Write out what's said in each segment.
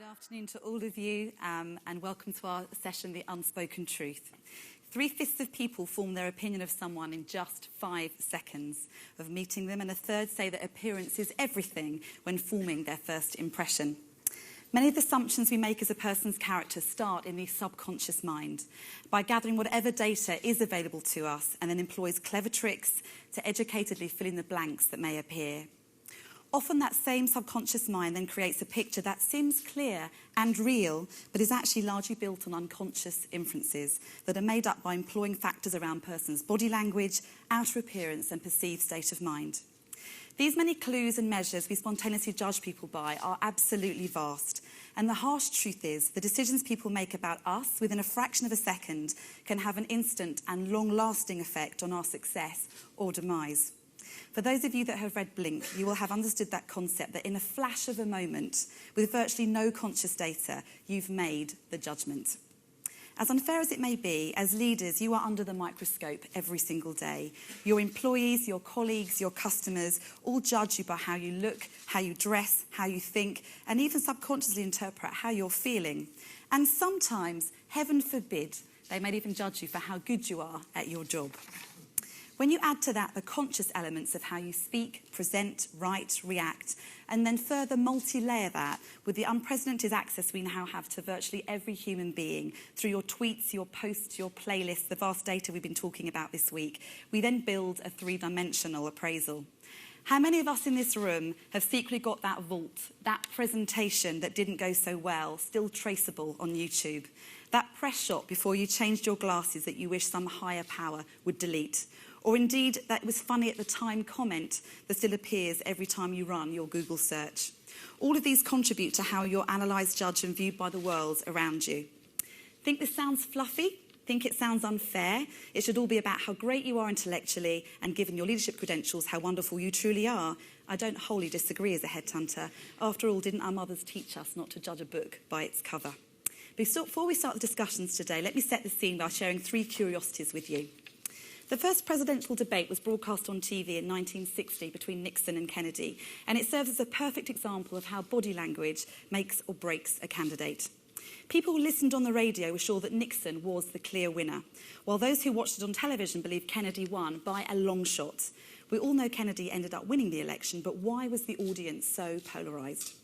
Good afternoon to all of you, and welcome to our session, The Unspoken Truth. 3/5 of people form their opinion of someone in just 5 seconds of meeting them, and a third say that appearance is everything when forming their first impression. Many of the assumptions we make as a person's character start in the subconscious mind by gathering whatever data is available to us and then employs clever tricks to educatedly fill in the blanks that may appear. Often that same subconscious mind then creates a picture that seems clear and real, but is actually largely built on unconscious inferences that are made up by employing factors around person's body language, outer appearance, and perceived state of mind. These many clues and measures we spontaneously judge people by are absolutely vast. And the harsh truth is, the decisions people make about us within a fraction of a second can have an instant and long-lasting effect on our success or demise. For those of you that have read Blink, you will have understood that concept that in a flash of a moment, with virtually no conscious data, you've made the judgment. As unfair as it may be, as leaders, you are under the microscope every single day. Your employees, your colleagues, your customers all judge you by how you look, how you dress, how you think, and even subconsciously interpret how you're feeling. And sometimes, heaven forbid, they may even judge you for how good you are at your job. When you add to that the conscious elements of how you speak, present, write, react, and then further multi-layer that with the unprecedented access we now have to virtually every human being through your tweets, your posts, your playlists, the vast data we've been talking about this week, we then build a 3-dimensional appraisal. How many of us in this room have secretly got that vault, that presentation that didn't go so well, still traceable on YouTube? That press shot before you changed your glasses that you wish some higher power would delete? Or indeed, that was funny at the time comment that still appears every time you run your Google search. All of these contribute to how you're analysed, judged and viewed by the world around you. Think this sounds fluffy? Think it sounds unfair? It should all be about how great you are intellectually and, given your leadership credentials, how wonderful you truly are. I don't wholly disagree as a headhunter. After all, didn't our mothers teach us not to judge a book by its cover? Before we start the discussions today, let me set the scene by sharing 3 curiosities with you. The first presidential debate was broadcast on TV in 1960 between Nixon and Kennedy, and it serves as a perfect example of how body language makes or breaks a candidate. People who listened on the radio were sure that Nixon was the clear winner, while those who watched it on television believed Kennedy won by a long shot. We all know Kennedy ended up winning the election, but why was the audience so polarised?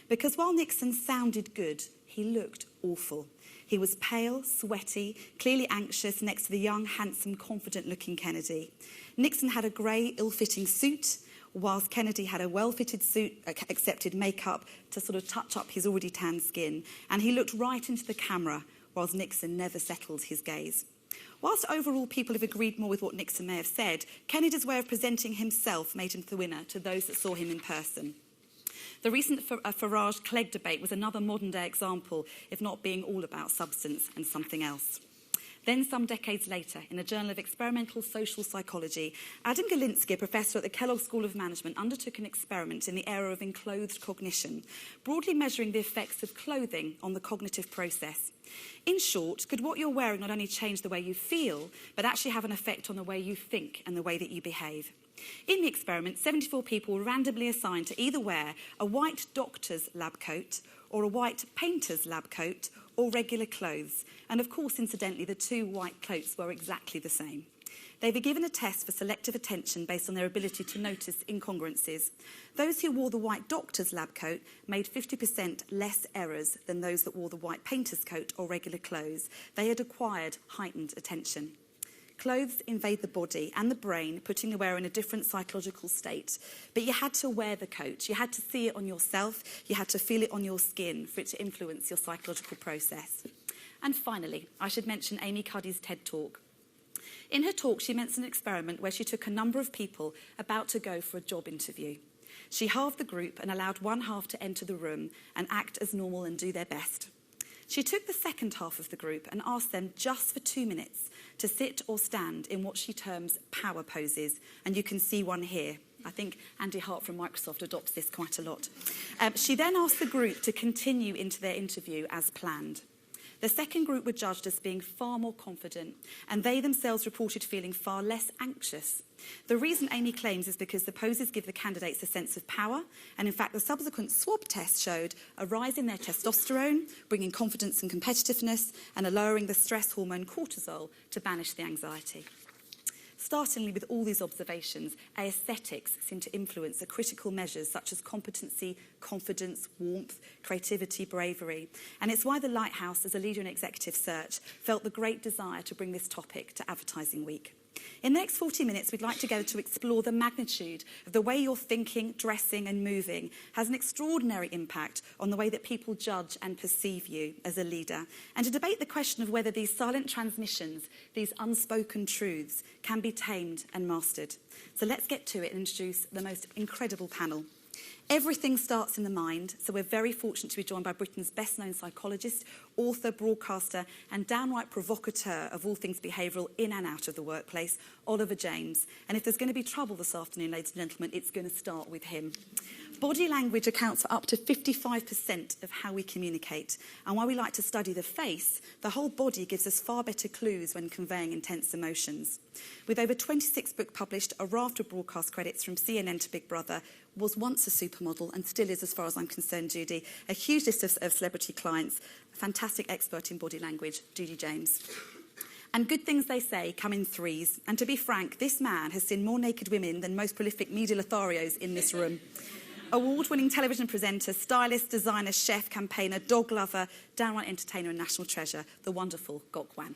Because while Nixon sounded good, he looked awful. He was pale, sweaty, clearly anxious next to the young, handsome, confident-looking Kennedy. Nixon had a grey, ill-fitting suit, whilst Kennedy had a well-fitted suit, accepted makeup to sort of touch up his already tanned skin. And he looked right into the camera, whilst Nixon never settled his gaze. Whilst overall people have agreed more with what Nixon may have said, Kennedy's way of presenting himself made him the winner to those that saw him in person. The recent Farage-Clegg debate was another modern-day example, if not being all about substance and something else. Then, some decades later, in a journal of experimental social psychology, Adam Galinsky, a professor at the Kellogg School of Management, undertook an experiment in the era of enclothed cognition, broadly measuring the effects of clothing on the cognitive process. In short, could what you're wearing not only change the way you feel, but actually have an effect on the way you think and the way that you behave? In the experiment, 74 people were randomly assigned to either wear a white doctor's lab coat or a white painter's lab coat or regular clothes. And of course, incidentally, the 2 white coats were exactly the same. They were given a test for selective attention based on their ability to notice incongruences. Those who wore the white doctor's lab coat made 50% less errors than those that wore the white painter's coat or regular clothes. They had acquired heightened attention. Clothes invade the body and the brain, putting the wearer in a different psychological state. But you had to wear the coat. You had to see it on yourself. You had to feel it on your skin for it to influence your psychological process. And finally, I should mention Amy Cuddy's TED Talk. In her talk, she mentioned an experiment where she took a number of people about to go for a job interview. She halved the group and allowed one half to enter the room and act as normal and do their best. She took the second half of the group and asked them just for 2 minutes to sit or stand in what she terms power poses, and you can see one here. I think Andy Hart from Microsoft adopts this quite a lot. She then asked the group to continue into their interview as planned. The second group were judged as being far more confident, and they themselves reported feeling far less anxious. The reason Amy claims is because the poses give the candidates a sense of power, and in fact the subsequent swab test showed a rise in their testosterone, bringing confidence and competitiveness, and a lowering the stress hormone cortisol to banish the anxiety. Startlingly, with all these observations, aesthetics seem to influence the critical measures such as competency, confidence, warmth, creativity, bravery. And it's why the Lighthouse, as a leader in executive search, felt the great desire to bring this topic to Advertising Week. In the next 40 minutes, we'd like together to explore the magnitude of the way you're thinking, dressing and moving has an extraordinary impact on the way that people judge and perceive you as a leader, and to debate the question of whether these silent transmissions, these unspoken truths, can be tamed and mastered. So let's get to it and introduce the most incredible panel. Everything starts in the mind, so we're very fortunate to be joined by Britain's best-known psychologist, author, broadcaster and downright provocateur of all things behavioural in and out of the workplace, Judi James. And if there's going to be trouble this afternoon, ladies and gentlemen, it's going to start with him. Body language accounts for up to 55% of how we communicate. And while we like to study the face, the whole body gives us far better clues when conveying intense emotions. With over 26 books published, a raft of broadcast credits from CNN to Big Brother, was once a supermodel and still is as far as I'm concerned, Judi. A huge list of celebrity clients, a fantastic expert in body language, Judi James. And good things, they say, come in threes. And to be frank, this man has seen more naked women than most prolific media Lotharios in this room. Award-winning television presenter, stylist, designer, chef, campaigner, dog lover, downright entertainer and national treasure, the wonderful Gok Wan.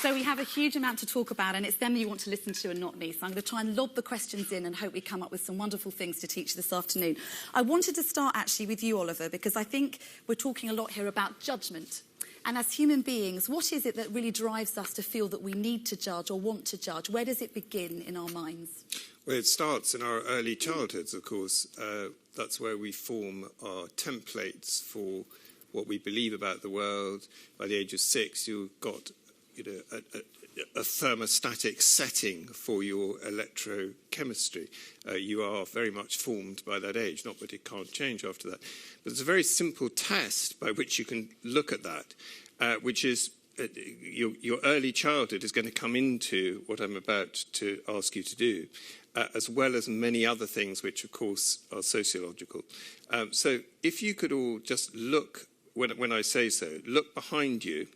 So we have a huge amount to talk about, and it's them you want to listen to and not me. So I'm going to try and lob the questions in and hope we come up with some wonderful things to teach you this afternoon. I wanted to start actually with you, Oliver, because I think we're talking a lot here about judgment. And as human beings, what is it that really drives us to feel that we need to judge or want to judge? Where does it begin in our minds? Well, it starts in our early childhoods, of course. That's where we form our templates for what we believe about the world. By the age of 6, you've got a thermostatic setting for your electrochemistry. You are very much formed by that age, not that it can't change after that. But it's a very simple test by which you can look at that, which is your early childhood is going to come into what I'm about to ask you to do, as well as many other things which, of course, are sociological. So if you could all just look, when I say so, look behind you,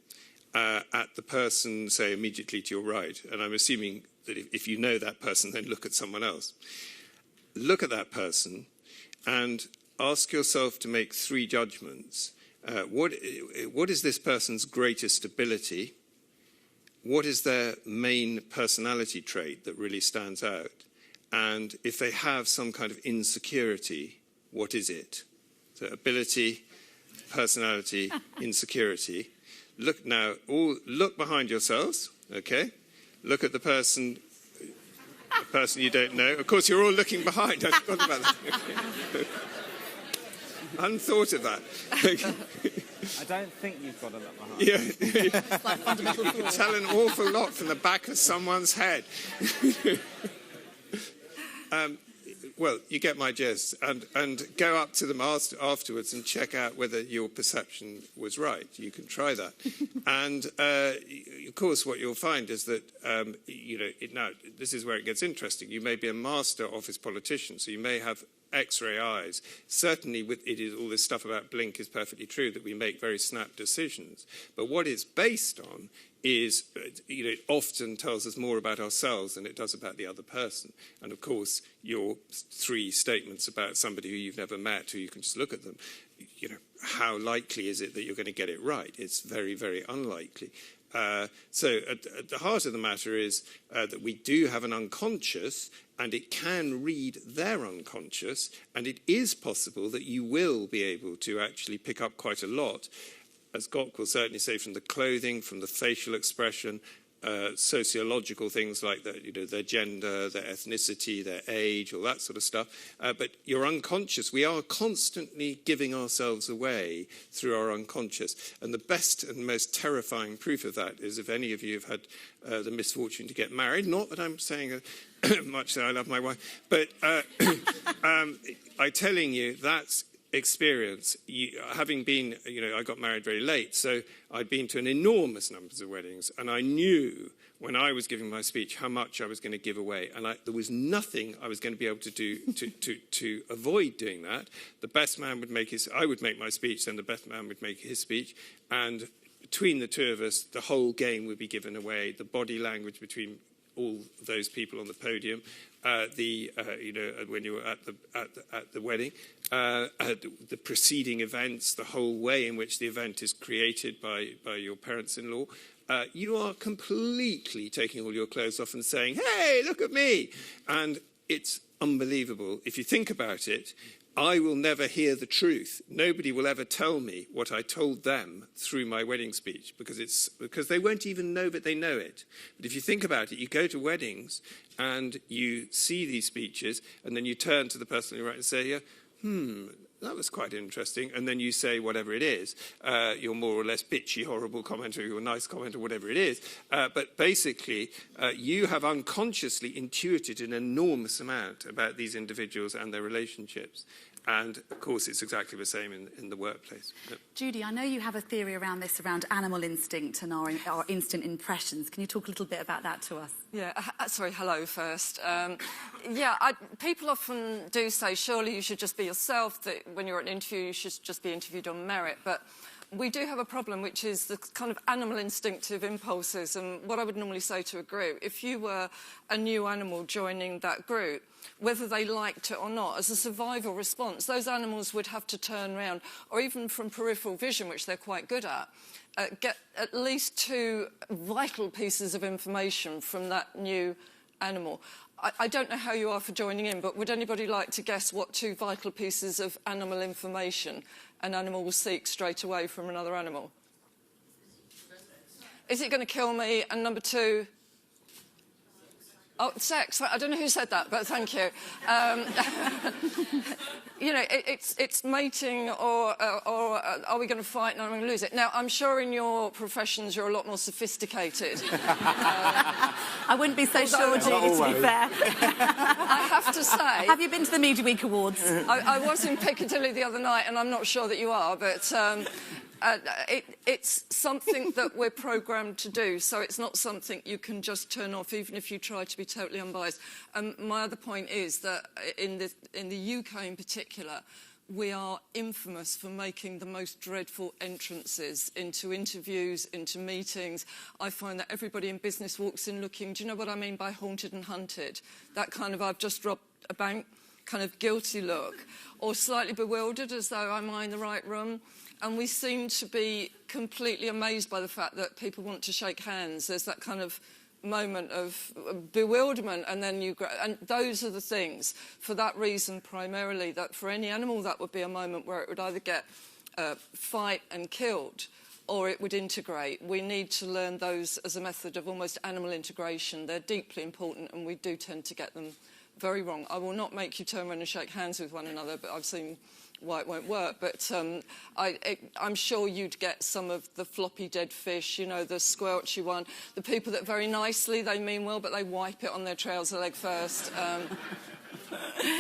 at the person, say, immediately to your right. And I'm assuming that if you know that person, then look at someone else. Look at that person and ask yourself to make 3 judgments. What is this person's greatest ability? What is their main personality trait that really stands out? And if they have some kind of insecurity, what is it? So ability, personality, insecurity. Look now, all look behind yourselves, okay? Look at the person you don't know. Of course, you're all looking behind. I forgot about that. Unthought of that. I don't think you've got to look behind. Yeah. It's like fundamental You can tell an awful lot from the back of someone's head. Well, you get my gist, and go up to them afterwards and check out whether your perception was right. You can try that. And, of course, what you'll find is that, now, this is where it gets interesting. You may be a master office politician, so you may have X-ray eyes. Certainly, all this stuff about blink is perfectly true, that we make very snap decisions. But what it's based on is, it often tells us more about ourselves than it does about the other person. And, of course, your 3 statements about somebody who you've never met, who you can just look at them, how likely is it that you're going to get it right? It's very, very unlikely. So at the heart of the matter is that we do have an unconscious, and it can read their unconscious, and it is possible that you will be able to actually pick up quite a lot, as Gok will certainly say, from the clothing, from the facial expression, sociological things like their gender, their ethnicity, their age, all that sort of stuff. But your unconscious, we are constantly giving ourselves away through our unconscious. And the best and most terrifying proof of that is if any of you have had the misfortune to get married, not that I'm saying much that I love my wife, but I'm telling you that's experience. Having been, I got married very late, so I'd been to an enormous numbers of weddings, and I knew when I was giving my speech how much I was going to give away, and there was nothing I was going to be able to do to avoid doing that. The best man would I would make my speech, then the best man would make his speech, and between the two of us, the whole game would be given away. The body language between all those people on the podium, when you were at the wedding, the preceding events, the whole way in which the event is created by your parents-in-law, you are completely taking all your clothes off and saying, "Hey, look at me!" And it's unbelievable. If you think about it, I will never hear the truth. Nobody will ever tell me what I told them through my wedding speech because they won't even know that they know it. But if you think about it, you go to weddings and you see these speeches and then you turn to the person who wrote and say, that was quite interesting. And then you say whatever it is, your more or less bitchy, horrible comment or your nice comment or whatever it is. But basically, you have unconsciously intuited an enormous amount about these individuals and their relationships. And, of course, it's exactly the same in the workplace. Judi, I know you have a theory around this, around animal instinct and our instant impressions. Can you talk a little bit about that to us? Yeah, sorry, hello first. People often do say, surely you should just be yourself, that when you're at an interview you should just be interviewed on merit. But we do have a problem, which is the kind of animal instinctive impulses. And what I would normally say to a group, if you were a new animal joining that group, whether they liked it or not, as a survival response, those animals would have to turn around, or even from peripheral vision, which they're quite good at, get at least 2 vital pieces of information from that new animal. I don't know how you are for joining in, but would anybody like to guess what 2 vital pieces of animal information an animal will seek straight away from another animal? Is it going to kill me? And number 2... Oh, sex. I don't know who said that, but thank you. It's mating or are we going to fight and I'm going to lose it? Now, I'm sure in your professions you're a lot more sophisticated. I wouldn't be so sure, Judi, to be fair. I have to say... Have you been to the Media Week Awards? I was in Piccadilly the other night, and I'm not sure that you are, but... it's something that we're programmed to do, so it's not something you can just turn off, even if you try to be totally unbiased. My other point is that in the UK in particular, we are infamous for making the most dreadful entrances into interviews, into meetings. I find that everybody in business walks in looking, do you know what I mean by haunted and hunted? That kind of, I've just robbed a bank, kind of guilty look, or slightly bewildered as though am I in the right room? And we seem to be completely amazed by the fact that people want to shake hands. There's that kind of moment of bewilderment, and then and those are the things, for that reason primarily, that for any animal that would be a moment where it would either get fight and killed, or it would integrate. We need to learn those as a method of almost animal integration. They're deeply important, and we do tend to get them very wrong. I will not make you turn around and shake hands with one another, but I've seen why it won't work. But I'm sure you'd get some of the floppy dead fish, the squelchy one, the people that very nicely, they mean well, but they wipe it on their trouser leg first.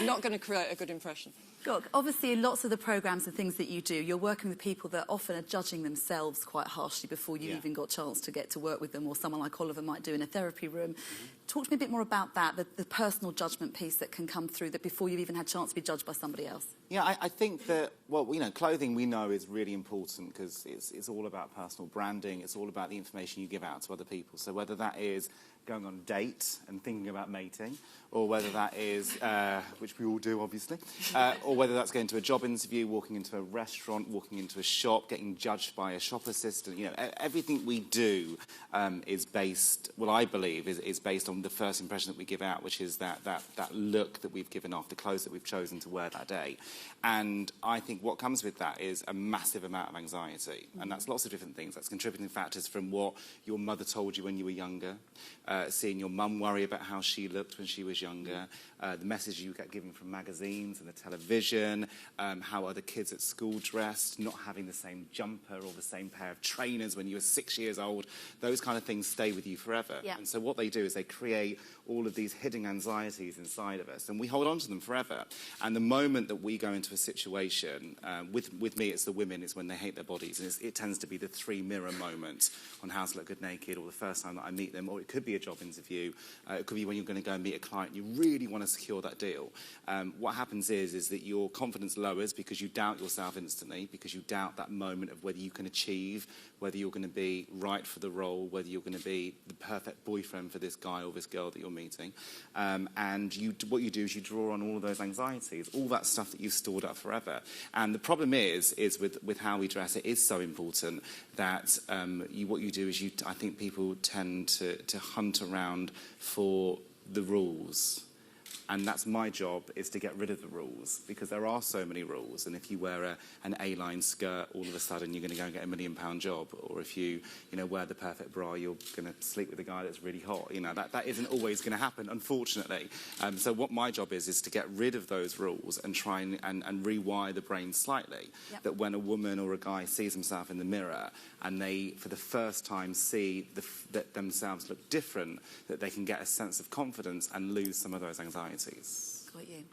Not going to create a good impression. Gok, obviously in lots of the programmes and things that you do, you're working with people that often are judging themselves quite harshly before you even got a chance to get to work with them, or someone like Oliver might do in a therapy room. Talk to me a bit more about that, the personal judgment piece that can come through that before you've even had a chance to be judged by somebody else. Yeah, I think that, clothing we know is really important because it's all about personal branding. It's all about the information you give out to other people. So whether that is going on a date and thinking about mating, or whether that is, which we all do obviously, or whether that's going to a job interview, walking into a restaurant, walking into a shop, getting judged by a shop assistant. You know, everything we do is based, well, I believe, is based on the first impression that we give out, which is that look that we've given off, the clothes that we've chosen to wear that day. And I think what comes with that is a massive amount of anxiety, and that's lots of different things. That's contributing factors from what your mother told you when you were younger, seeing your mum worry about how she looked when she was younger, the message you get given from magazines and the television, how other kids at school dressed, not having the same jumper or the same pair of trainers when you were 6 years old. Those kind of things stay with you forever. Yeah. And so what they do is they create all of these hidden anxieties inside of us, and we hold on to them forever. And the moment that we go into a situation, with me it's the women, it's when they hate their bodies, and it tends to be the 3 mirror moment on how to look good naked, or the first time that I meet them, or it could be a job interview, it could be when you're going to go and meet a client, you really want to secure that deal. What happens is that your confidence lowers because you doubt yourself instantly, because you doubt that moment of whether you can achieve, whether you're going to be right for the role, whether you're going to be the perfect boyfriend for this guy or this girl that you're meeting. And what you do is you draw on all of those anxieties, all that stuff that you've stored up forever. And the problem is with how we dress, it is so important that what you do is I think people tend to hunt around for the rules. And that's my job, is to get rid of the rules, because there are so many rules. And if you wear an A-line skirt, all of a sudden you're going to go and get a £1 million job. Or if you wear the perfect bra, you're going to sleep with a guy that's really hot. You know, that isn't always going to happen, unfortunately. So what my job is to get rid of those rules and try and rewire the brain slightly. Yep. That when a woman or a guy sees himself in the mirror and they, for the first time, see that themselves look different, that they can get a sense of confidence and lose some of those anxieties. Got you.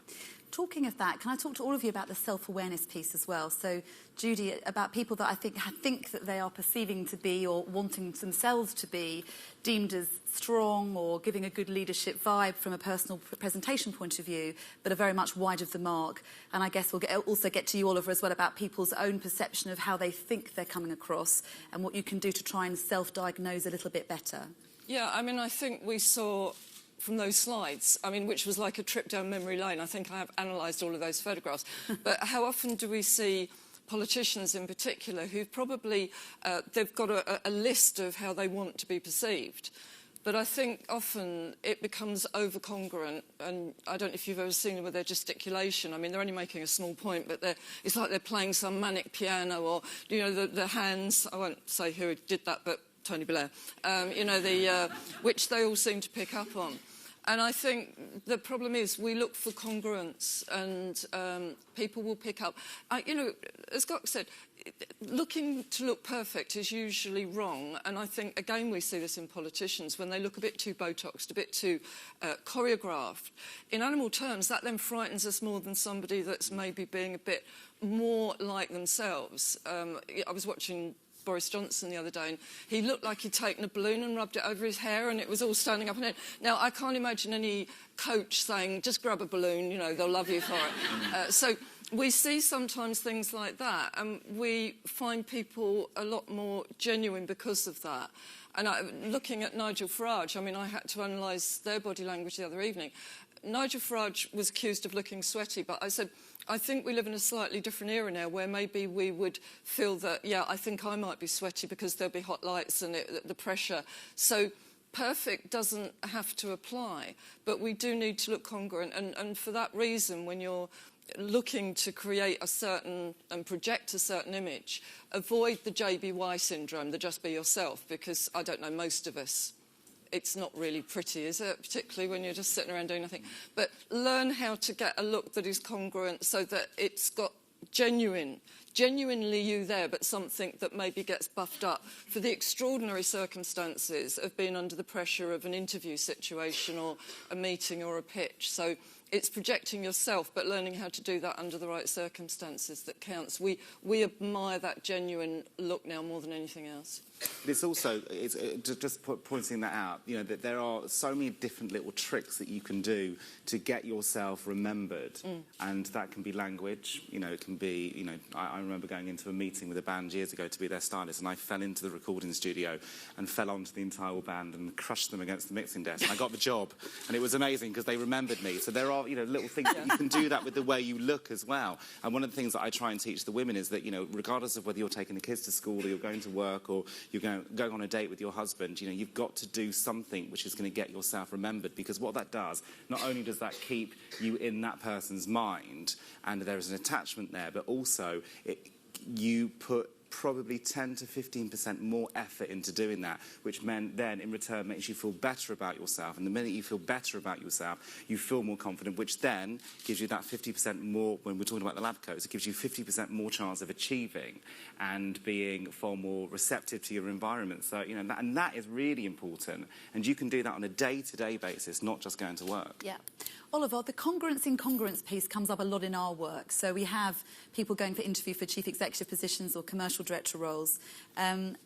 Talking of that, can I talk to all of you about the self-awareness piece as well? So, Judi, about people that I think that they are perceiving to be, or wanting themselves to be, deemed as strong or giving a good leadership vibe from a personal presentation point of view, but are very much wide of the mark. And I guess we'll also get to you, Oliver, as well, about people's own perception of how they think they're coming across and what you can do to try and self-diagnose a little bit better. Yeah, I mean, I think we saw from those slides, I mean, which was like a trip down memory lane. I think I have analysed all of those photographs. But how often do we see politicians in particular who've probably, they've got a list of how they want to be perceived. But I think often it becomes over-congruent, and I don't know if you've ever seen them with their gesticulation. I mean, they're only making a small point, but it's like they're playing some manic piano, or, the hands, I won't say who did that, but Tony Blair, which they all seem to pick up on. And I think the problem is we look for congruence, and people will pick up. As Gok said, looking to look perfect is usually wrong. And I think, again, we see this in politicians when they look a bit too Botoxed, a bit too choreographed. In animal terms, that then frightens us more than somebody that's maybe being a bit more like themselves. I was watching Boris Johnson the other day, and he looked like he'd taken a balloon and rubbed it over his hair, and it was all standing up in it. Now, I can't imagine any coach saying, just grab a balloon, they'll love you for it. So we see sometimes things like that, and we find people a lot more genuine because of that. And looking at Nigel Farage, I mean, I had to analyse their body language the other evening. Nigel Farage was accused of looking sweaty, but I said, I think we live in a slightly different era now where maybe we would feel that, yeah, I think I might be sweaty because there'll be hot lights and the pressure. So perfect doesn't have to apply, but we do need to look congruent. And for that reason, when you're looking to create a certain and project a certain image, avoid the JBY syndrome, the just be yourself, because I don't know, most of us, it's not really pretty, is it? Particularly when you're just sitting around doing nothing. But learn how to get a look that is congruent so that it's got genuinely you there, but something that maybe gets buffed up for the extraordinary circumstances of being under the pressure of an interview situation or a meeting or a pitch. So it's projecting yourself, but learning how to do that under the right circumstances that counts. We admire that genuine look now more than anything else. But it's also, pointing that out, you know, that there are so many different little tricks that you can do to get yourself remembered. And that can be language, you know, it can be, you know, I remember going into a meeting with a band years ago to be their stylist, and I fell into the recording studio and fell onto the entire band and crushed them against the mixing desk. And I got the job, and it was amazing because they remembered me. So there are, you know, little things that you can do that with the way you look as well. And one of the things that I try and teach the women is that, you know, regardless of whether you're taking the kids to school or you're going to work or you're going on a date with your husband, you know, you've got to do something which is going to get yourself remembered, because what that does, not only does that keep you in that person's mind and there is an attachment there, but also you put probably 10 to 15% more effort into doing that, which then in return makes you feel better about yourself. And the minute you feel better about yourself, you feel more confident, which then gives you that 50% more, when we're talking about the lab coats, it gives you 50% more chance of achieving and being far more receptive to your environment. So, you know, that is really important. And you can do that on a day-to-day basis, not just going to work. Yeah. Oliver, the congruence incongruence piece comes up a lot in our work. So we have people going for interview for chief executive positions or commercial director roles. And,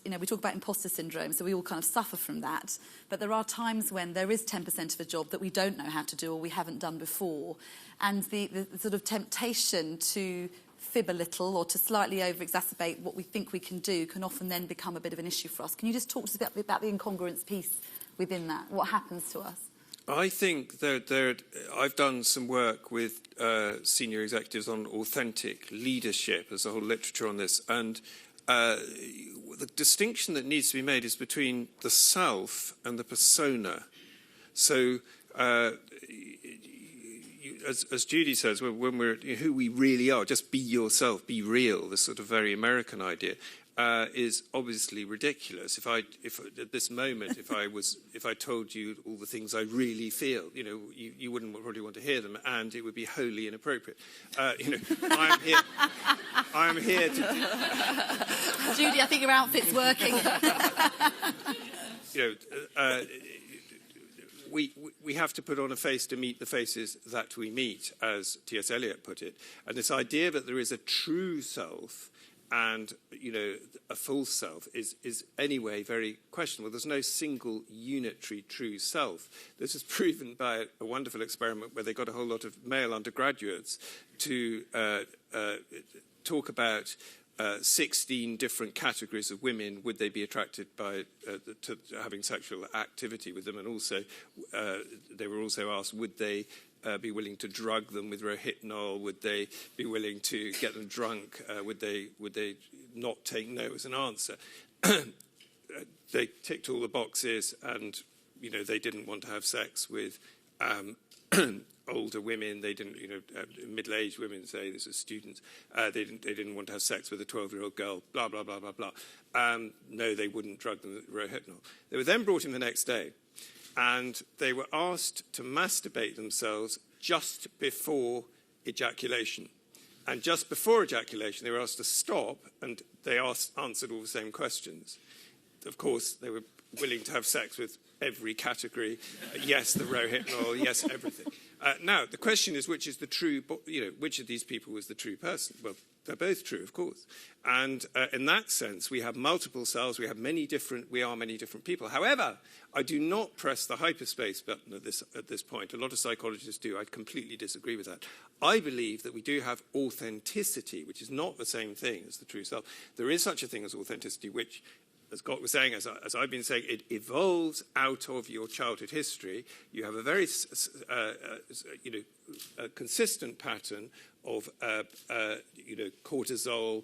you know, we talk about imposter syndrome, so we all kind of suffer from that. But there are times when there is 10% of a job that we don't know how to do or we haven't done before. And the sort of temptation to fib a little or to slightly over-exacerbate what we think we can do can often then become a bit of an issue for us. Can you just talk to us about the incongruence piece within that? What happens to us? I think that I've done some work with senior executives on authentic leadership. There's a whole literature on this. And the distinction that needs to be made is between the self and the persona. So, as Judi says, when we're who we really are, just be yourself, be real, this sort of very American idea. Is obviously ridiculous. If at this moment, if I told you all the things I really feel, you know, you wouldn't probably want to hear them, and it would be wholly inappropriate. You know, I am here to. Judi, I think your outfit's working. You know, we have to put on a face to meet the faces that we meet, as T.S. Eliot put it, and this idea that there is a true self and, you know, a false self is anyway very questionable. There's no single unitary true self. This is proven by a wonderful experiment where they got a whole lot of male undergraduates to talk about 16 different categories of women. Would they be attracted to having sexual activity with them? And also, they were also asked, would they be willing to drug them with Rohypnol? Would they be willing to get them drunk? Would they not take no as an answer? They ticked all the boxes, and you know, they didn't want to have sex with older women. They didn't, you know, middle-aged women, say this is students. They didn't want to have sex with a 12-year-old girl. Blah blah blah blah blah. No, they wouldn't drug them with Rohypnol. They were then brought in the next day, and they were asked to masturbate themselves just before ejaculation. And just before ejaculation, they were asked to stop, and they answered all the same questions. Of course, they were willing to have sex with every category. Yes, the Rohypnol, yes, everything. Now, the question is, which is the true, you know, which of these people was the true person? Well, they're both true, of course. And in that sense, we have multiple selves, we are many different people. However, I do not press the hyperspace button at this point. A lot of psychologists do. I completely disagree with that. I believe that we do have authenticity, which is not the same thing as the true self. There is such a thing as authenticity, which, as Gok was saying, as I've been saying, it evolves out of your childhood history. You have a very, you know, a consistent pattern of, you know, cortisol,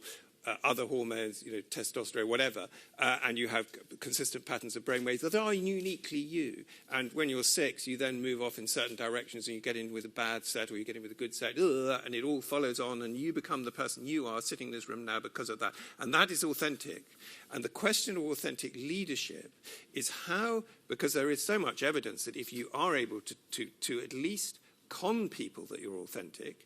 other hormones, you know, testosterone, whatever, and you have consistent patterns of brainwaves that are uniquely you. And when you're 6, you then move off in certain directions, and you get in with a bad set or you get in with a good set, and it all follows on, and you become the person you are sitting in this room now because of that. And that is authentic. And the question of authentic leadership is how, because there is so much evidence that if you are able to at least con people that you're authentic,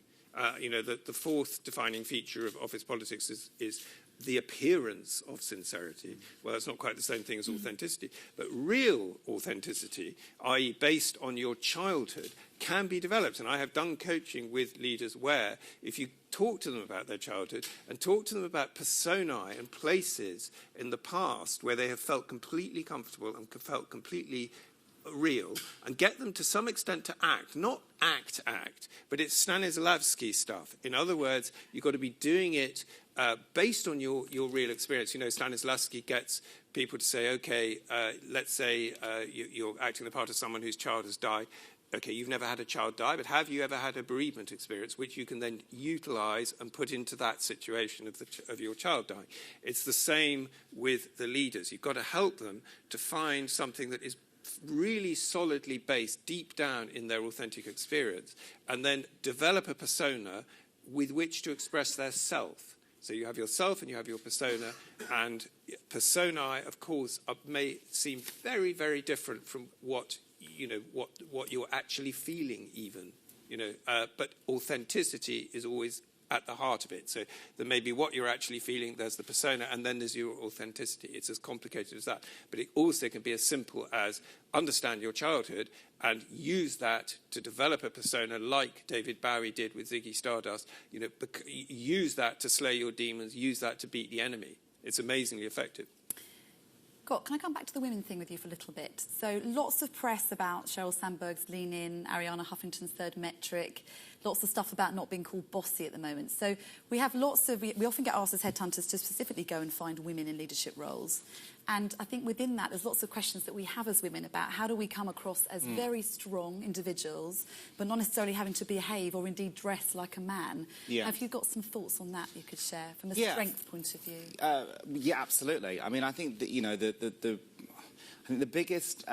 you know, the fourth defining feature of office politics is the appearance of sincerity. Well, that's not quite the same thing as authenticity, but real authenticity, i.e. based on your childhood, can be developed. And I have done coaching with leaders where if you talk to them about their childhood and talk to them about personae and places in the past where they have felt completely comfortable and felt completely real, and get them to some extent to act, not act, but it's Stanislavski stuff. In other words, you've got to be doing it based on your real experience. You know, Stanislavski gets people to say, okay, let's say you're acting the part of someone whose child has died. Okay, you've never had a child die, but have you ever had a bereavement experience, which you can then utilize and put into that situation of your child dying? It's the same with the leaders. You've got to help them to find something that is really solidly based deep down in their authentic experience, and then develop a persona with which to express their self. So you have yourself and you have your persona, and personae, of course, may seem very, very different from what you're actually feeling even, but authenticity is always at the heart of it. So there may be what you're actually feeling, there's the persona, and then there's your authenticity. It's as complicated as that. But it also can be as simple as understand your childhood and use that to develop a persona like David Bowie did with Ziggy Stardust. Use that to slay your demons, use that to beat the enemy. It's amazingly effective. Gok, can I come back to the women thing with you for a little bit? So lots of press about Sheryl Sandberg's Lean In, Ariana Huffington's Third Metric, lots of stuff about not being called bossy at the moment. So we have we often get asked as headhunters to specifically go and find women in leadership roles. And I think within that, there's lots of questions that we have as women about how do we come across as very strong individuals, but not necessarily having to behave or indeed dress like a man. Yeah. Have you got some thoughts on that you could share from a strength point of view? Yeah, absolutely. I mean, I think that, I think the biggest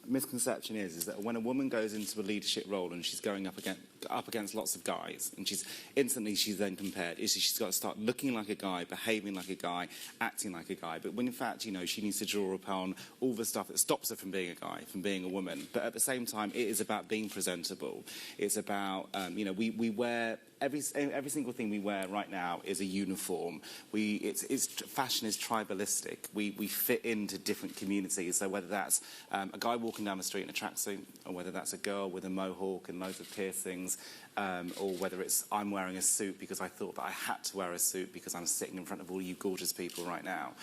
misconception is that when a woman goes into a leadership role and she's going up against lots of guys, and she's then compared, she's got to start looking like a guy, behaving like a guy, acting like a guy. But when in fact, she needs to draw upon all the stuff that stops her from being a guy, from being a woman. But at the same time, it is about being presentable. It's about, we wear every single thing we wear right now is a uniform. Fashion is tribalistic. We fit into different communities. So whether that's a guy walking down the street in a tracksuit, or whether that's a girl with a mohawk and loads of piercings, or whether it's I'm wearing a suit because I thought that I had to wear a suit because I'm sitting in front of all you gorgeous people right now.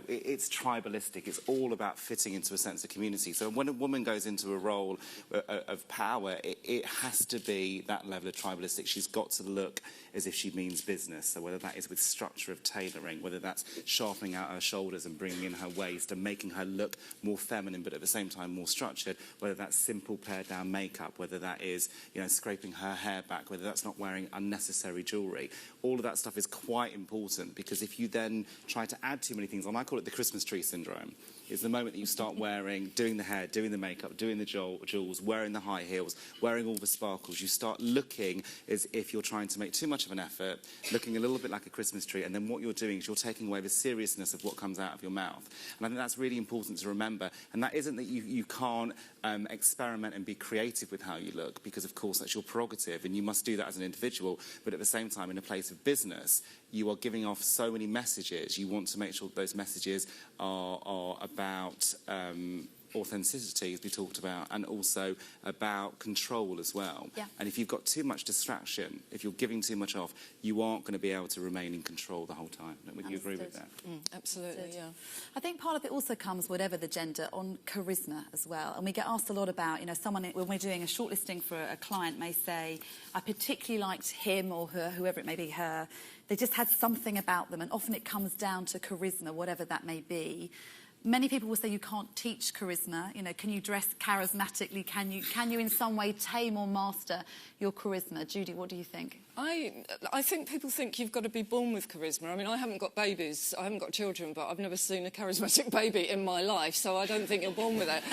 It's tribalistic. It's all about fitting into a sense of community. So when a woman goes into a role of power, it has to be that level of tribalistic. She's got to look as if she means business. So whether that is with structure of tailoring, whether that's sharpening out her shoulders and bringing in her waist and making her look more feminine but at the same time more structured, whether that's simple pared down makeup, whether that is scraping her hair back, whether that's not wearing unnecessary jewellery. All of that stuff is quite important, because if you then try to add too many things on, I call it the Christmas tree syndrome. It's the moment that you start doing the hair, doing the makeup, doing the jewels, wearing the high heels, wearing all the sparkles. You start looking as if you're trying to make too much of an effort, looking a little bit like a Christmas tree, and then what you're doing is you're taking away the seriousness of what comes out of your mouth. And I think that's really important to remember. And that isn't that you can't experiment and be creative with how you look, because of course that's your prerogative and you must do that as an individual. But at the same time, in a place of business, you are giving off so many messages. You want to make sure that those messages are about authenticity, as we talked about, and also about control as well. Yeah. And if you've got too much distraction, if you're giving too much off, you aren't going to be able to remain in control the whole time. Would you agree with that? Absolutely, yeah. I think part of it also comes, whatever the gender, on charisma as well. And we get asked a lot about, someone, when we're doing a shortlisting for a client, may say, I particularly liked him or her, whoever it may be, her. They just had something about them, and often it comes down to charisma, whatever that may be. Many people will say you can't teach charisma. Can you dress charismatically? Can you in some way tame or master your charisma? Judi, what do you think? I think people think you've got to be born with charisma. I mean, I haven't got babies, I haven't got children, but I've never seen a charismatic baby in my life, so I don't think you're born with it.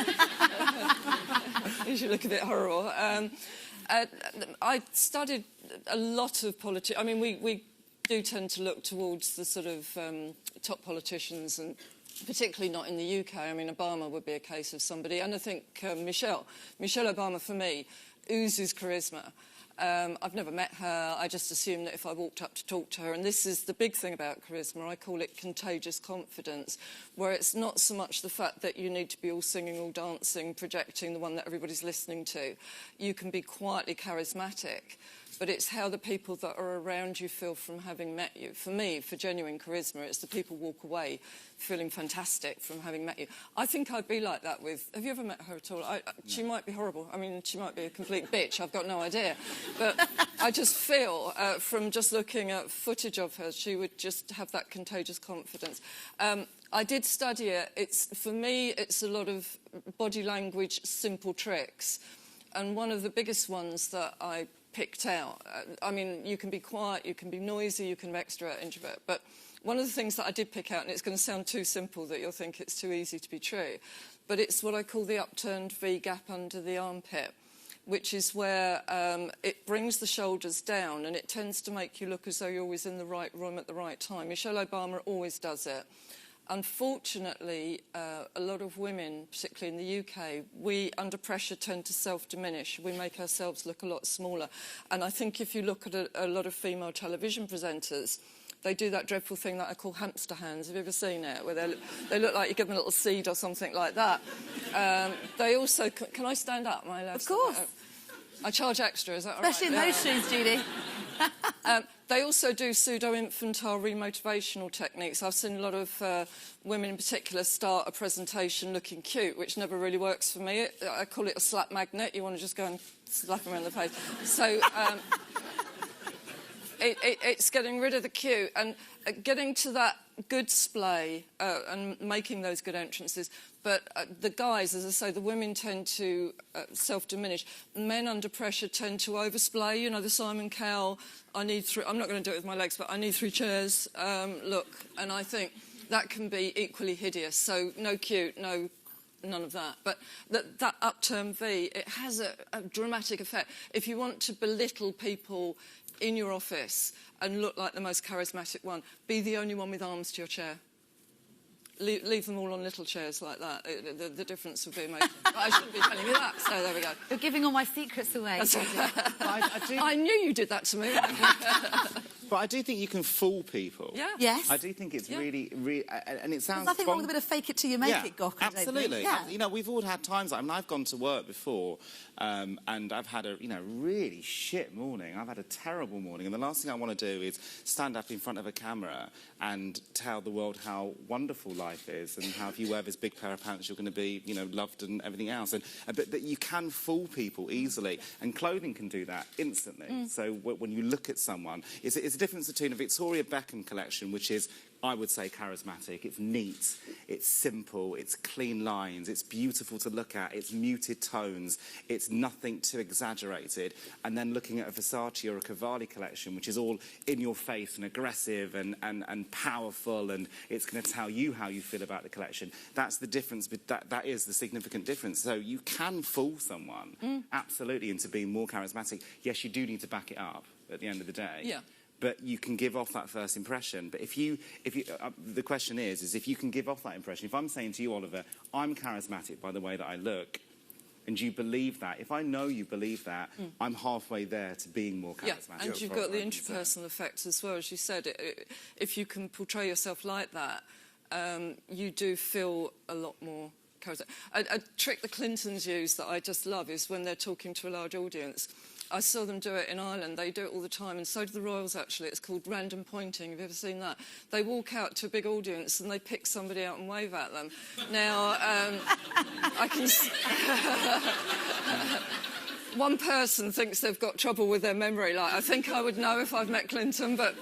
You should look a bit horrible. I studied a lot of politics. I mean, we do tend to look towards the sort of top politicians, and particularly not in the UK. I mean, Obama would be a case of somebody. And I think Michelle Obama, for me, oozes charisma. I've never met her. I just assume that if I walked up to talk to her, and this is the big thing about charisma, I call it contagious confidence, where it's not so much the fact that you need to be all singing, all dancing, projecting the one that everybody's listening to. You can be quietly charismatic, but it's how the people that are around you feel from having met you. For me, for genuine charisma, it's the people walk away feeling fantastic from having met you. I think I'd be like that with... Have you ever met her at all? She might be horrible. I mean, she might be a complete bitch. I've got no idea. But I just feel, from just looking at footage of her, she would just have that contagious confidence. I did study it. For me, it's a lot of body language, simple tricks. And one of the biggest ones that I picked out, I mean, you can be quiet, you can be noisy, you can be extrovert, introvert, but one of the things that I did pick out, and it's going to sound too simple that you'll think it's too easy to be true, but it's what I call the upturned V, gap under the armpit, which is where it brings the shoulders down and it tends to make you look as though you're always in the right room at the right time. Michelle Obama always does it. Unfortunately, a lot of women, particularly in the UK, we, under pressure, tend to self-diminish. We make ourselves look a lot smaller. And I think if you look at a lot of female television presenters, they do that dreadful thing that I call hamster hands. Have you ever seen it? Where they look like you give them a little seed or something like that. They also... Can I stand up? Am I allowed of course. I charge extra, is that all Especially right? in those shoes, Judy. They also do pseudo-infantile remotivational techniques. I've seen a lot of women in particular start a presentation looking cute, which never really works for me. I call it a slap magnet. You want to just go and slap them around the face. So it's getting rid of the cute and getting to that good splay and making those good entrances. But the guys, as I say, the women tend to self-diminish. Men under pressure tend to oversplay. You know, the Simon Cowell, I'm not going to do it with my legs, but I need 3 chairs look. And I think that can be equally hideous. So no cute, none of that. But that upturned V, it has a dramatic effect. If you want to belittle people in your office and look like the most charismatic one, be the only one with arms to your chair. Leave them all on little chairs like that. The difference would be amazing. I shouldn't be telling you that, so there we go. You're giving all my secrets away. I knew you did that to me. But I do think you can fool people. Yeah. Yes. I do think it's really, and it sounds... There's nothing wrong with a bit of fake it till you make it, Gok. Absolutely. Yeah. You know, we've all had times, I mean, I've gone to work before and I've had a, really shit morning. I've had a terrible morning, and the last thing I want to do is stand up in front of a camera and tell the world how wonderful life is and how if you wear this big pair of pants you're going to be, loved and everything else. But you can fool people easily, and clothing can do that instantly. So when you look at someone, it's a difference between a Victoria Beckham collection, which is, I would say, charismatic. It's neat, it's simple, it's clean lines, it's beautiful to look at, it's muted tones, it's nothing too exaggerated. And then looking at a Versace or a Cavalli collection, which is all in your face and aggressive and powerful, and it's going to tell you how you feel about the collection. That's the difference, that is the significant difference. So you can fool someone, absolutely, into being more charismatic. Yes, you do need to back it up at the end of the day. Yeah. But you can give off that first impression. But if you the question is if you can give off that impression. If I'm saying to you, Oliver, I'm charismatic by the way that I look, and you believe that, if I know you believe that, I'm halfway there to being more charismatic. Yeah, and you've got the interpersonal effects as well, as you said. If you can portray yourself like that, you do feel a lot more charismatic. A trick the Clintons use that I just love is when they're talking to a large audience. I saw them do it in Ireland. They do it all the time, and so do the royals, actually. It's called random pointing. Have you ever seen that? They walk out to a big audience and they pick somebody out and wave at them. Now, I can... One person thinks they've got trouble with their memory. Like, I think I would know if I've met Clinton, but...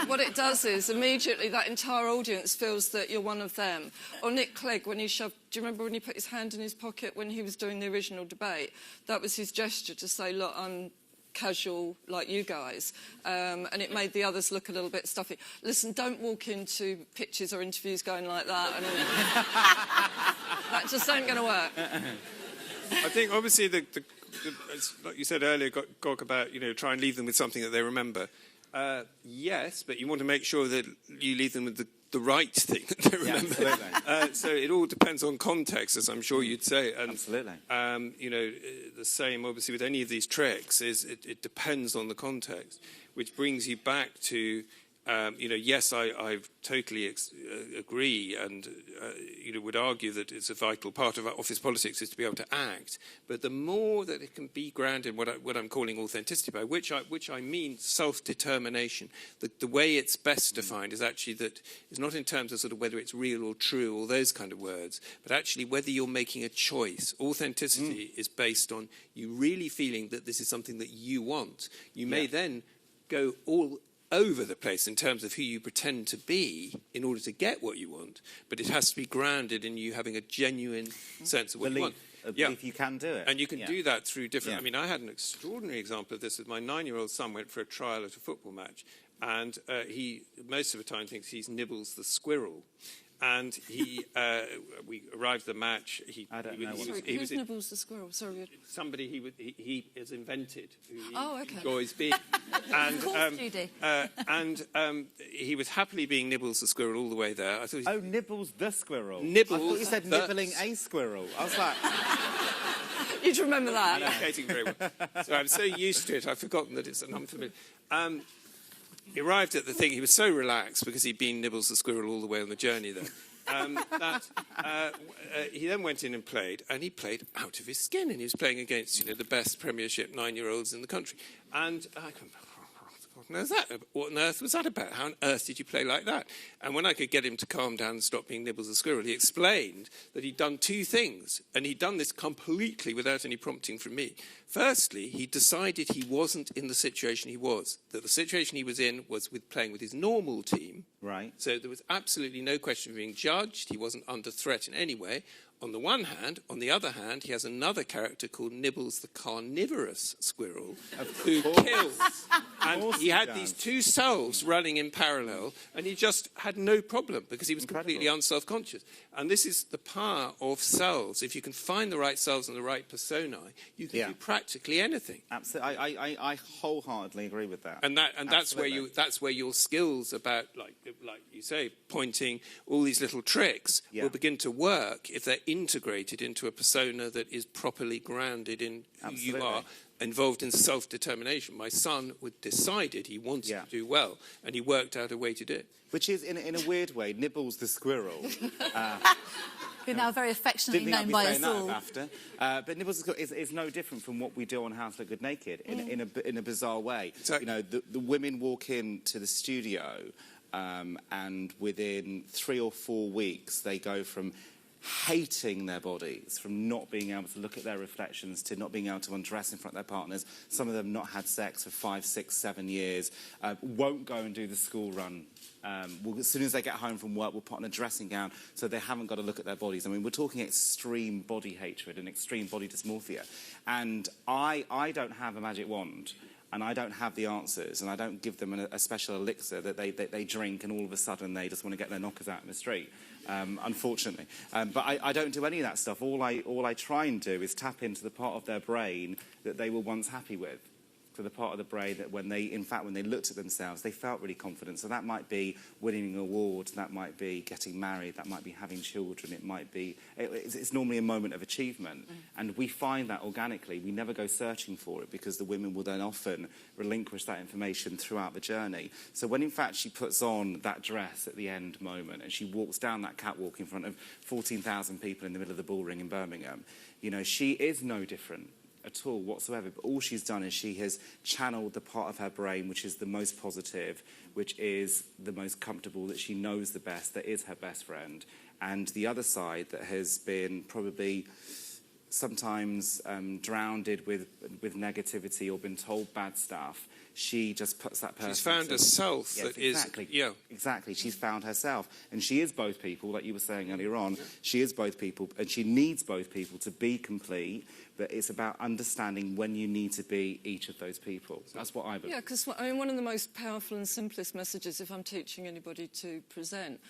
What it does is, immediately, that entire audience feels that you're one of them. Or Nick Clegg, when he shoved... Do you remember when he put his hand in his pocket when he was doing the original debate? That was his gesture to say, look, I'm casual like you guys. And it made the others look a little bit stuffy. Listen, don't walk into pitches or interviews going like that. And that just ain't going to work. I think, obviously, like you said earlier, Gok, about, try and leave them with something that they remember. Yes, but you want to make sure that you leave them with the right thing to remember. Yeah, absolutely. So it all depends on context, as I'm sure you'd say. And, Absolutely. You know, the same, obviously, with any of these tricks, is it depends on the context, which brings you back to, you know, yes, I totally agree and, you know, would argue that it's a vital part of our office politics is to be able to act. But the more that it can be grounded in what I'm calling authenticity, by which I mean self-determination, the way it's best defined is actually that it's not in terms of sort of whether it's real or true or those kind of words, but actually whether you're making a choice. Authenticity is based on you really feeling that this is something that you want. You may then go all over the place in terms of who you pretend to be in order to get what you want, but it has to be grounded in you having a genuine sense of what you want. Belief you can do it. And you can do that through different... I mean, I had an extraordinary example of this with my 9-year-old son went for a trial at a football match, and he, most of the time, thinks he's Nibbles the squirrel. And he, we arrived at the match. Who's Nibbles the squirrel? Sorry. Somebody he has invented. Who he okay. enjoys being. And, Of course, Judi. And he was happily being Nibbles the squirrel all the way there. I thought Nibbles the squirrel. Nibbles. I thought you said nibbling a squirrel. I was like... You'd remember that. Communicating very well. So I'm so used to it, I've forgotten that it's an unfamiliar... He arrived at the thing, he was so relaxed because he'd been Nibbles the squirrel all the way on the journey there, he then went in and he played out of his skin, and he was playing against, you know, the best Premiership 9-year-olds in the country. And I what on earth was that about? How on earth did you play like that? And when I could get him to calm down and stop being Nibbles the squirrel, he explained that he'd done two things, and he'd done this completely without any prompting from me. Firstly, he decided he wasn't in the situation he was, that the situation he was in was with playing with his normal team. Right. So there was absolutely no question of being judged. He wasn't under threat in any way. On the one hand, on the other hand, he has another character called Nibbles the carnivorous squirrel, who kills. And he had these two selves running in parallel, and he just had no problem because he was completely unself-conscious. And this is the power of selves. If you can find the right selves and the right personae, you can do practically anything. Absolutely, I wholeheartedly agree with that. And that's where your skills about, like you say, pointing all these little tricks will begin to work if they're integrated into a persona that is properly grounded in who you are, involved in self-determination. My son decided he wanted to do well, and he worked out a way to do it. Which is, in a weird way, Nibbles the squirrel. Who now very affectionately known by us all. But Nibbles is no different from what we do on How to Look Good Naked, in a bizarre way. Exactly. You know, the women walk into the studio, and within 3 or 4 weeks, they go from hating their bodies, from not being able to look at their reflections to not being able to undress in front of their partners. Some of them not had sex for 5, 6, 7 years, won't go and do the school run. As soon as they get home from work, we'll put on a dressing gown so they haven't got to look at their bodies. I mean, we're talking extreme body hatred and extreme body dysmorphia. And I don't have a magic wand. And I don't have the answers, and I don't give them a special elixir that they drink, and all of a sudden they just want to get their knockers out in the street, unfortunately. But I don't do any of that stuff. All I try and do is tap into the part of their brain that they were once happy with. To the part of the brain that when they looked at themselves, they felt really confident. So that might be winning an award, that might be getting married, that might be having children, it's normally a moment of achievement. And we find that organically. We never go searching for it because the women will then often relinquish that information throughout the journey. So when in fact she puts on that dress at the end moment and she walks down that catwalk in front of 14,000 people in the middle of the bull ring in Birmingham, you know, she is no different at all whatsoever, but all she's done is she has channeled the part of her brain which is the most positive, which is the most comfortable, that she knows the best, that is her best friend, and the other side that has been probably sometimes drowned with negativity or been told bad stuff. She just puts that person... She's found a self that exactly, is... Exactly. She's found herself. And she is both people, like you were saying earlier on. She is both people, and she needs both people to be complete, but it's about understanding when you need to be each of those people. That's what I believe. Yeah, because one of the most powerful and simplest messages, if I'm teaching anybody to present,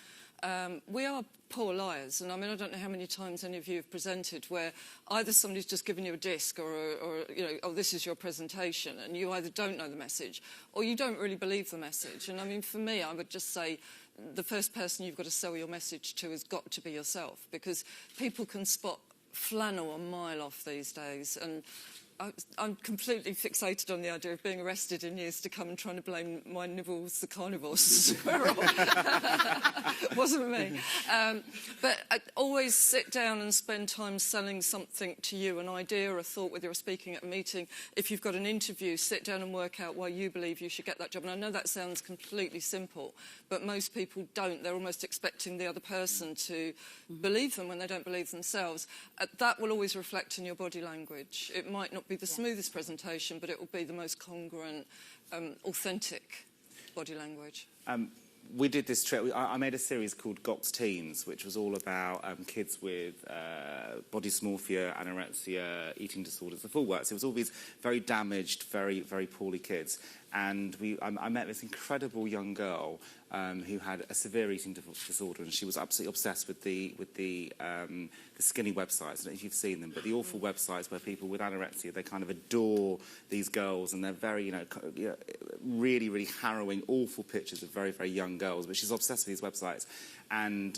we are poor liars. And I mean, I don't know how many times any of you have presented where either somebody's just given you a disc or you know, oh, this is your presentation, and you either don't know the message or you don't really believe the message. And I mean, for me, I would just say the first person you've got to sell your message to has got to be yourself, because people can spot flannel a mile off these days. And I'm completely fixated on the idea of being arrested in years to come and trying to blame my nibbles the carnivorous squirrel. Wasn't me. But I always sit down and spend time selling something to you, an idea or a thought, whether you're speaking at a meeting. If you've got an interview, sit down and work out why you believe you should get that job. And I know that sounds completely simple, but most people don't. They're almost expecting the other person to believe them when they don't believe themselves. That will always reflect in your body language. It might not be the smoothest presentation, but it will be the most congruent, authentic body language. We did this trip. I made a series called Gok's Teens, which was all about kids with body dysmorphia, anorexia, eating disorders, the full works. It was all these very damaged, very, very poorly kids. And I met this incredible young girl who had a severe eating disorder, and she was absolutely obsessed with the skinny websites. I don't know if you've seen them, but the awful websites where people with anorexia, they kind of adore these girls, and they're very, really, really harrowing, awful pictures of very, very young girls. But she's obsessed with these websites. And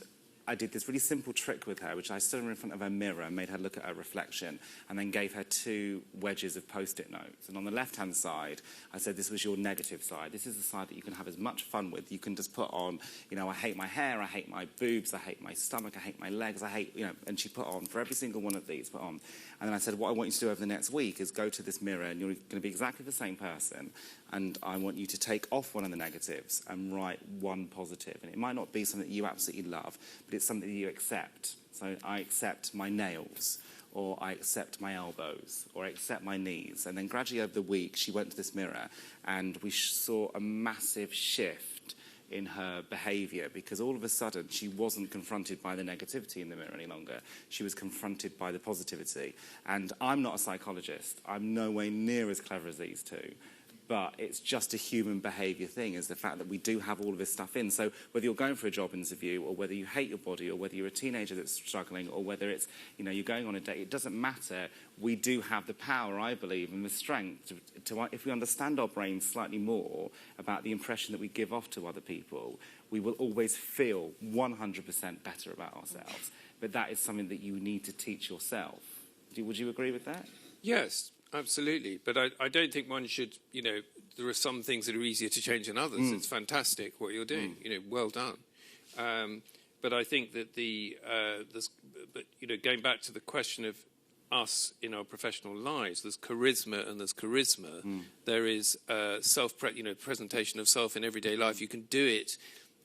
I did this really simple trick with her, which I stood her in front of her mirror and made her look at her reflection, and then gave her 2 wedges of Post-it notes. And on the left-hand side, I said, this was your negative side. This is the side that you can have as much fun with. You can just put on, I hate my hair, I hate my boobs, I hate my stomach, I hate my legs, I hate, and she put on, for every single one of these, put on. And then I said, what I want you to do over the next week is go to this mirror, and you're going to be exactly the same person, and I want you to take off one of the negatives and write one positive. And it might not be something that you absolutely love, but it's something that you accept. So I accept my nails, or I accept my elbows, or I accept my knees. And then gradually over the week, she went to this mirror, and we saw a massive shift in her behaviour, because all of a sudden she wasn't confronted by the negativity in the mirror any longer. She was confronted by the positivity. And I'm not a psychologist. I'm no way near as clever as these two. But it's just a human behaviour thing, is the fact that we do have all of this stuff in. So whether you're going for a job interview, or whether you hate your body, or whether you're a teenager that's struggling, or whether it's, you're going on a date, it doesn't matter. We do have the power, I believe, and the strength to if we understand our brains slightly more about the impression that we give off to other people, we will always feel 100% better about ourselves. But that is something that you need to teach yourself. Would you agree with that? Yes. Absolutely, but I don't think one should, there are some things that are easier to change than others. It's fantastic what you're doing, well done. But I think that going back to the question of us in our professional lives, there's charisma and there's charisma. There is presentation of self in everyday life. You can do it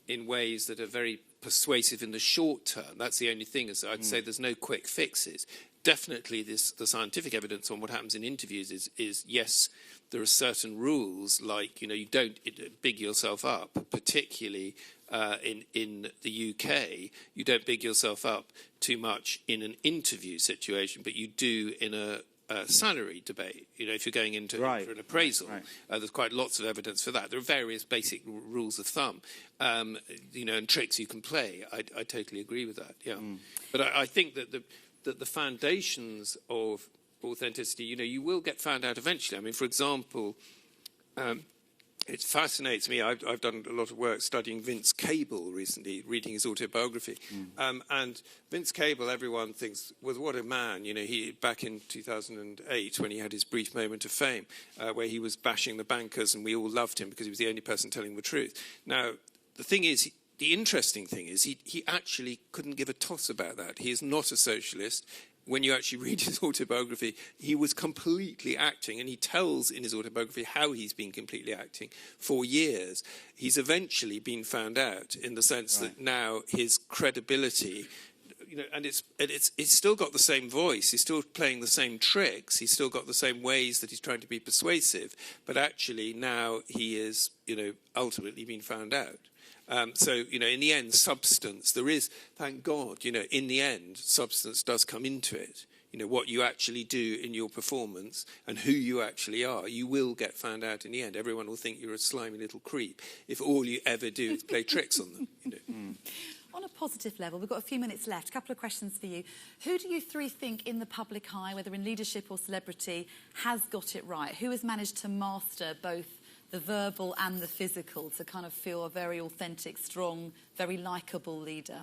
in ways that are very persuasive in the short term. That's the only thing. Is I'd say there's no quick fixes. Definitely the scientific evidence on what happens in interviews is yes, there are certain rules, like, you don't big yourself up, particularly in the UK. You don't big yourself up too much in an interview situation, but you do in a salary debate. If you're going into for an appraisal, there's quite lots of evidence for that. There are various basic rules of thumb, and tricks you can play. I totally agree with that, yeah. But I think that the foundations of authenticity, you will get found out eventually. I mean, for example, it fascinates me. I've done a lot of work studying Vince Cable recently, reading his autobiography. And Vince Cable, everyone thinks, was what a man. He back in 2008, when he had his brief moment of fame, where he was bashing the bankers, and we all loved him because he was the only person telling the truth. Now, the thing is, the interesting thing is he actually couldn't give a toss about that. He is not a socialist. When you actually read his autobiography, he was completely acting, and he tells in his autobiography how he's been completely acting for years. He's eventually been found out in the sense that now his credibility, and it's still got the same voice. He's still playing the same tricks. He's still got the same ways that he's trying to be persuasive. But actually now he is, ultimately been found out. So, in the end, substance, there is, thank God, in the end, substance does come into it. What you actually do in your performance and who you actually are, you will get found out in the end. Everyone will think you're a slimy little creep if all you ever do is play tricks on them. On a positive level, we've got a few minutes left. A couple of questions for you. Who do you three think in the public eye, whether in leadership or celebrity, has got it right? Who has managed to master both the verbal and the physical to kind of feel a very authentic, strong, very likeable leader?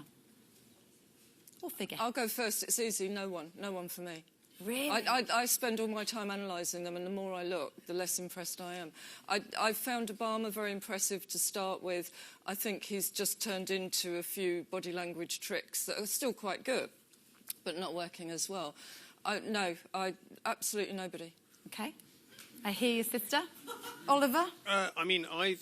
Or figure? I'll go first. It's easy. No one. No one for me. Really? I spend all my time analysing them, and the more I look, the less impressed I am. I found Obama very impressive to start with. I think he's just turned into a few body language tricks that are still quite good, but not working as well. Absolutely nobody. OK. I hear you, sister. Oliver? I mean, I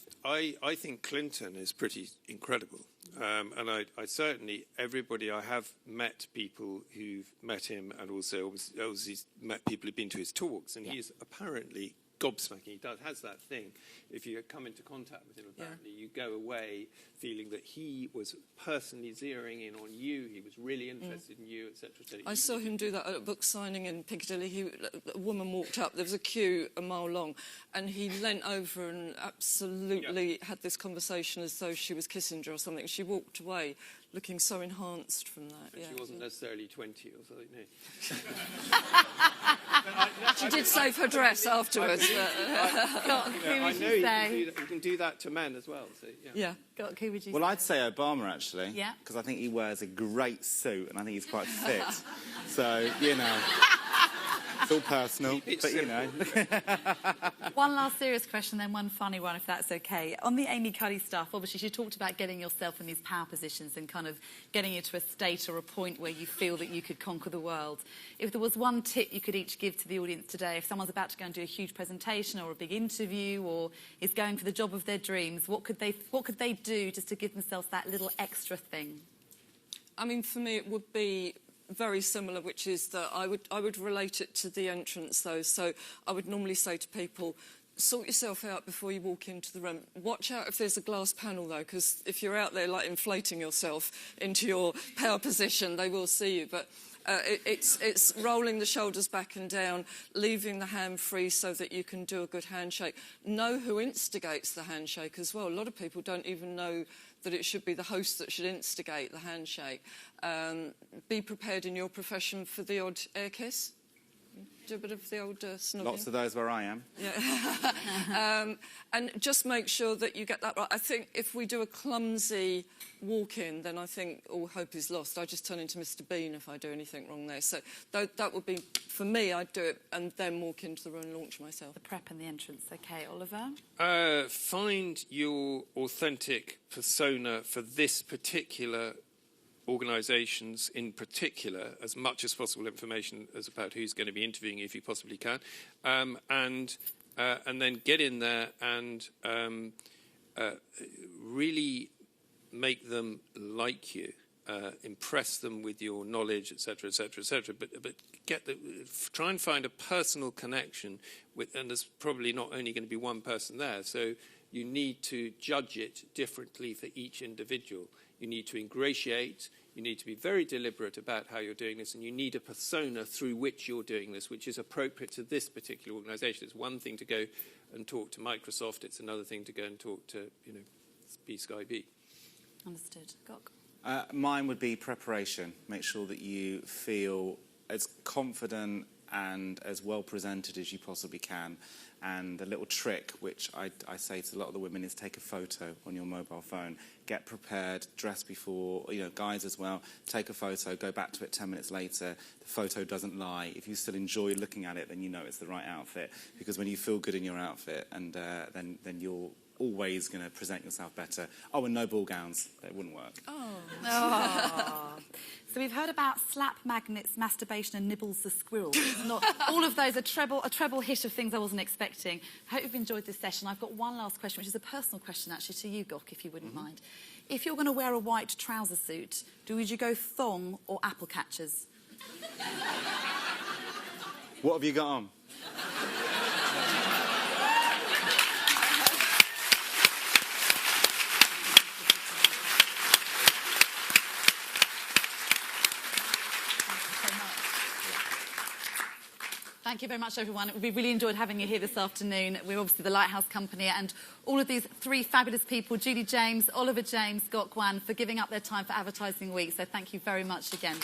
think Clinton is pretty incredible. And I certainly, everybody, I have met people who've met him, and also obviously met people who've been to his talks, and he is apparently gobsmacking. He has that thing. If you come into contact with him, apparently you go away feeling that he was personally zeroing in on you. He was really interested in you, etc. I saw him do that at a book signing in Piccadilly. A woman walked up. There was a queue a mile long, and he leant over and absolutely had this conversation as though she was Kissinger or something. She walked away looking so enhanced from that. But she wasn't necessarily 20 or something. She did save her dress afterwards. I know you can do that to men as well. So, yeah. Gok, who would you Well, say? I'd say Obama, actually. Yeah. Because I think he wears a great suit, and I think he's quite fit. So, you know, it's all personal, but, you know. One last serious question, then one funny one, if that's OK. On the Amy Cuddy stuff, obviously, she talked about getting yourself in these power positions and kind of getting you to a state or a point where you feel that you could conquer the world. If there was one tip you could each give to the audience today, if someone's about to go and do a huge presentation or a big interview or is going for the job of their dreams, what could they do just to give themselves that little extra thing? I mean, for me, it would be very similar, which is that I would relate it to the entrance, though. So I would normally say to people, sort yourself out before you walk into the room. Watch out if there's a glass panel, though, because if you're out there, like, inflating yourself into your power position, they will see you. But it's rolling the shoulders back and down, leaving the hand free so that you can do a good handshake. Know who instigates the handshake as well. A lot of people don't even know that it should be the host that should instigate the handshake. Be prepared in your profession for the odd air kiss. Do a bit of the old snogging. Lots of those where I am. Yeah. And just make sure that you get that right. I think if we do a clumsy walk-in, then I think all hope is lost. I just turn into Mr. Bean if I do anything wrong there. So that would be, for me, I'd do it and then walk into the room and launch myself. The prep and the entrance. OK, Oliver? Find your authentic persona for this particular organisations in particular, as much as possible information as about who's going to be interviewing you if you possibly can, and then get in there and really make them like you, impress them with your knowledge, etc., etc., etc. But try and find a personal connection with, and there's probably not only going to be one person there, so you need to judge it differently for each individual. You need to ingratiate, you need to be very deliberate about how you're doing this, and you need a persona through which you're doing this, which is appropriate to this particular organisation. It's one thing to go and talk to Microsoft, it's another thing to go and talk to, Sky B. Understood. Gok? Mine would be preparation. Make sure that you feel as confident and as well presented as you possibly can. And the little trick, which I say to a lot of the women, is take a photo on your mobile phone. Get prepared, dress before, guys as well. Take a photo, go back to it 10 minutes later. The photo doesn't lie. If you still enjoy looking at it, then you know it's the right outfit. Because when you feel good in your outfit, and then you're always going to present yourself better. Oh, and no ball gowns. That wouldn't work. Oh. So we've heard about slap magnets, masturbation and nibbles the squirrel. Not all of those, a treble hit of things I wasn't expecting. I hope you've enjoyed this session. I've got one last question, which is a personal question actually to you, Gok, if you wouldn't mind. If you're going to wear a white trouser suit, would you go thong or apple catchers? What have you got on? Thank Thank you very much, everyone. We really enjoyed having you here this afternoon. We're obviously the Lighthouse Company, and all of these three fabulous people, Judi James, Oliver James, Gok Wan, for giving up their time for Advertising Week. So thank you very much again.